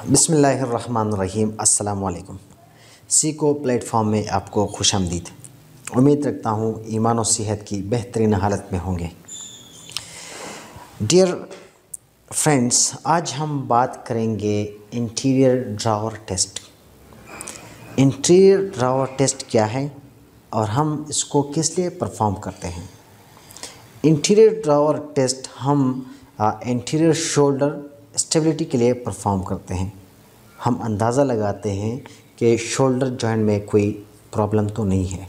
बिस्मिल्लाहिर्रहमानिर्रहीम। अस्सलाम वालेकुम। सीको प्लेटफॉर्म में आपको खुशामदीद। उम्मीद रखता हूँ ईमान और सेहत की बेहतरीन हालत में होंगे। डियर फ्रेंड्स, आज हम बात करेंगे interior drawer test. Interior drawer test क्या है और हम इसको किस लिए परफॉर्म करते हैं। इंटीरियर ड्रावर टेस्ट हम इंटीरियर शोल्डर स्टेबिलिटी के लिए परफॉर्म करते हैं। हम अंदाज़ा लगाते हैं कि शोल्डर जॉइंट में कोई प्रॉब्लम तो नहीं है।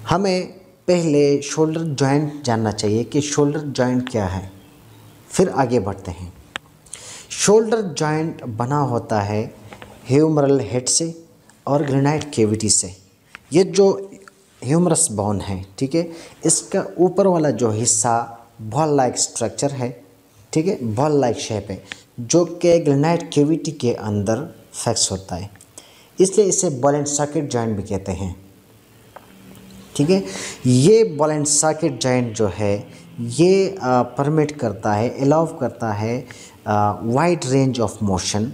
हमें पहले शोल्डर जॉइंट जानना चाहिए कि शोल्डर जॉइंट क्या है, फिर आगे बढ़ते हैं। शोल्डर जॉइंट बना होता है ह्यूमरल हेड से और ग्रेनाइट कैविटी से। ये जो ह्यूमरस बोन है, ठीक है, इसका ऊपर वाला जो हिस्सा बॉल लाइक स्ट्रक्चर है, ठीक है, बॉल लाइक शेप है, जो कि ग्रेनाइट कैविटी के अंदर फिक्स होता है, इसलिए इसे बॉल एंड सॉकेट जॉइंट भी कहते हैं। ठीक है, ये बॉल एंड सॉकेट जॉइंट जो है ये परमिट करता है, अलाउ करता है वाइड रेंज ऑफ मोशन,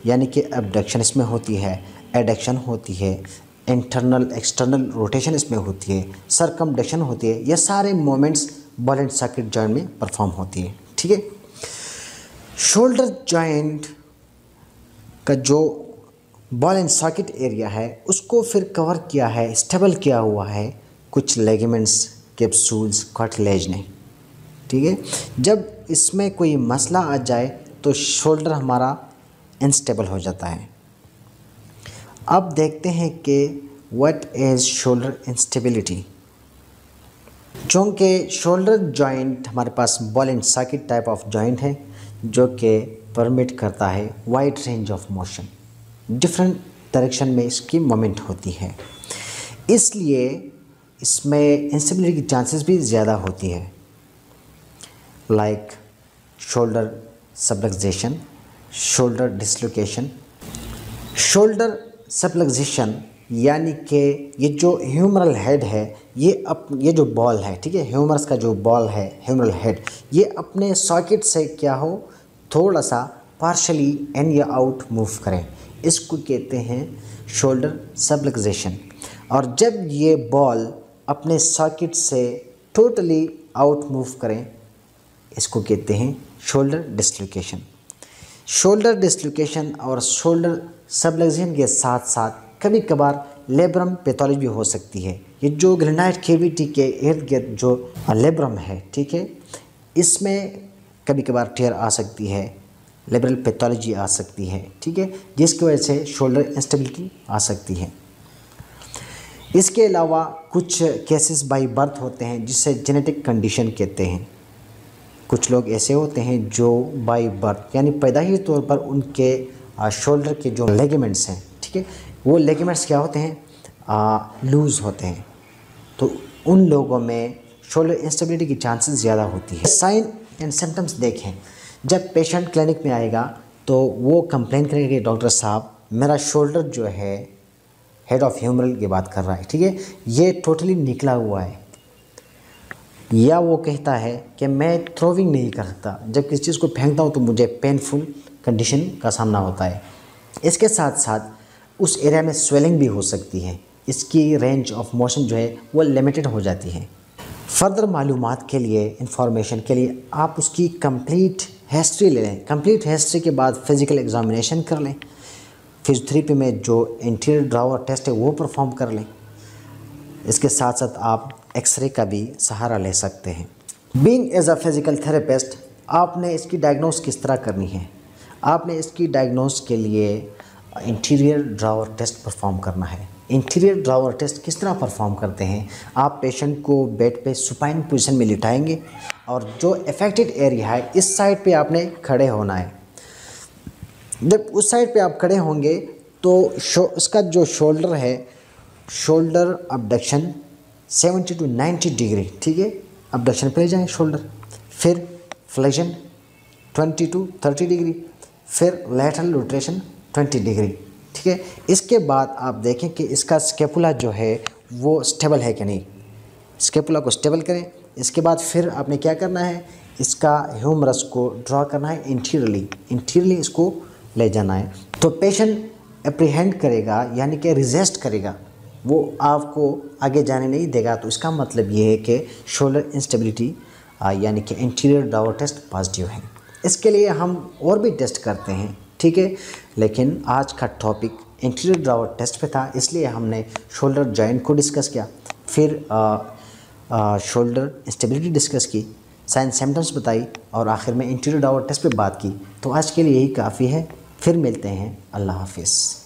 यानी कि एबडक्शन इसमें होती है, एडक्शन होती है, इंटरनल एक्सटर्नल रोटेशन इसमें होती है, सर्कमडक्शन होती है। ये सारे moments ball and socket joint में परफॉर्म होती है। ठीक है, शोल्डर जॉइंट का जो बॉल एंड सॉकेट एरिया है उसको फिर कवर किया है, स्टेबल किया हुआ है कुछ लेगमेंट्स, कैप्सूल्स, कार्टिलेज ने। ठीक है, जब इसमें कोई मसला आ जाए तो शोल्डर हमारा अनस्टेबल हो जाता है। अब देखते हैं कि व्हाट इज़ शोल्डर इंस्टेबिलिटी। चूँकि शोल्डर जॉइंट हमारे पास ball and socket type of joint है जो कि परमिट करता है wide range of motion, different direction में इसकी मोमेंट होती है, इसलिए इसमें इंस्टेबिलिटी की चांसेस भी ज़्यादा होती है, like shoulder subluxation, shoulder dislocation. Shoulder subluxation यानी कि ये जो ह्यूमरल हेड है, ये जो बॉल है, ठीक है, ह्यूमरस का जो बॉल है, ह्यूमरल हेड, ये अपने सॉकेट से क्या हो, थोड़ा सा पार्शली इन या आउट मूव करें, इसको कहते हैं शोल्डर सबलक्सेशन। और जब ये बॉल अपने सॉकेट से टोटली आउट मूव करें, इसको कहते हैं शोल्डर डिसलोकेशन। शोल्डर डिसलोकेशन और शोल्डर सबलक्सेशन के साथ साथ कभी कभार लेब्रम पैथोलॉजी भी हो सकती है। ये जो ग्रेनाइट कैविटी के इर्द गिर्द जो लेब्रम है, ठीक है, इसमें कभी कभार टेयर आ सकती है, लेब्रल पैथोलॉजी आ सकती है, ठीक है, जिसकी वजह से शोल्डर इंस्टेबिलिटी आ सकती है। इसके अलावा कुछ केसेस बाय बर्थ होते हैं जिसे जेनेटिक कंडीशन कहते हैं। कुछ लोग ऐसे होते हैं जो बाय बर्थ यानी पैदाइशी तौर पर उनके शोल्डर के जो लेगमेंट्स हैं, ठीक है, वो लेगमेंट्स क्या होते हैं, लूज़ होते हैं, तो उन लोगों में शोल्डर इंस्टेबिलिटी की चांसेस ज़्यादा होती है। साइन एंड सिम्टम्स देखें, जब पेशेंट क्लिनिक में आएगा तो वो कंप्लेन करेगा कि डॉक्टर साहब मेरा शोल्डर जो है, हेड ऑफ ह्यूमरल की बात कर रहा है, ठीक है, ये टोटली निकला हुआ है, या वो कहता है कि मैं थ्रोविंग नहीं कर सकता, जब किसी चीज़ को फेंकता हूँ तो मुझे पेनफुल कंडीशन का सामना होता है। इसके साथ साथ उस एरिया में स्वेलिंग भी हो सकती है, इसकी रेंज ऑफ मोशन जो है वो लिमिटेड हो जाती है। फर्दर मालूमात के लिए, इंफॉर्मेशन के लिए आप उसकी कंप्लीट हिस्ट्री ले लें। कंप्लीट हिस्ट्री के बाद फिज़िकल एग्जामिनेशन कर लें, फिजियोथेरेपी में जो इंटीरियर ड्रावर टेस्ट है वो परफॉर्म कर लें। इसके साथ साथ आप एक्सरे का भी सहारा ले सकते हैं। Being as a physical therapist, आपने इसकी डायग्नोस किस तरह करनी है। आपने इसकी डायग्नोस के लिए इंटीरियर ड्रावर टेस्ट परफॉर्म करना है। इंटीरियर ड्रावर टेस्ट किस तरह परफॉर्म करते हैं, आप पेशेंट को बेड पे सुपाइन पोजीशन में लिटाएंगे और जो अफेक्टेड एरिया है इस साइड पे आपने खड़े होना है। जब उस साइड पे आप खड़े होंगे तो इसका जो शोल्डर है, शोल्डर अबडक्शन 70 to 90 डिग्री, ठीक है, अबडक्शन पे ले जाएँ शोल्डर, फिर फ्लेक्शन 20 to 30 डिग्री, फिर लैटरल रोटेशन 20 डिग्री, ठीक है। इसके बाद आप देखें कि इसका स्केपुला जो है वो स्टेबल है कि नहीं, स्केपुला को स्टेबल करें। इसके बाद फिर आपने क्या करना है, इसका ह्यूमरस को ड्रॉ करना है इंटीरियरली इसको ले जाना है। तो पेशेंट अप्रीहेंड करेगा यानी कि रिजेस्ट करेगा, वो आपको आगे जाने नहीं देगा। तो इसका मतलब ये है कि शोल्डर इंस्टेबिलिटी यानी कि इंटीरियर ड्रॉवर टेस्ट पॉजिटिव है। इसके लिए हम और भी टेस्ट करते हैं, ठीक है, लेकिन आज का टॉपिक इंटीरियर ड्रॉवर टेस्ट पे था, इसलिए हमने शोल्डर जॉइंट को डिस्कस किया, फिर शोल्डर इंस्टेबिलिटी डिस्कस की, साइन सिम्टम्स बताई और आखिर में इंटीरियर ड्रॉवर टेस्ट पे बात की। तो आज के लिए यही काफ़ी है, फिर मिलते हैं, अल्लाह हाफिज़।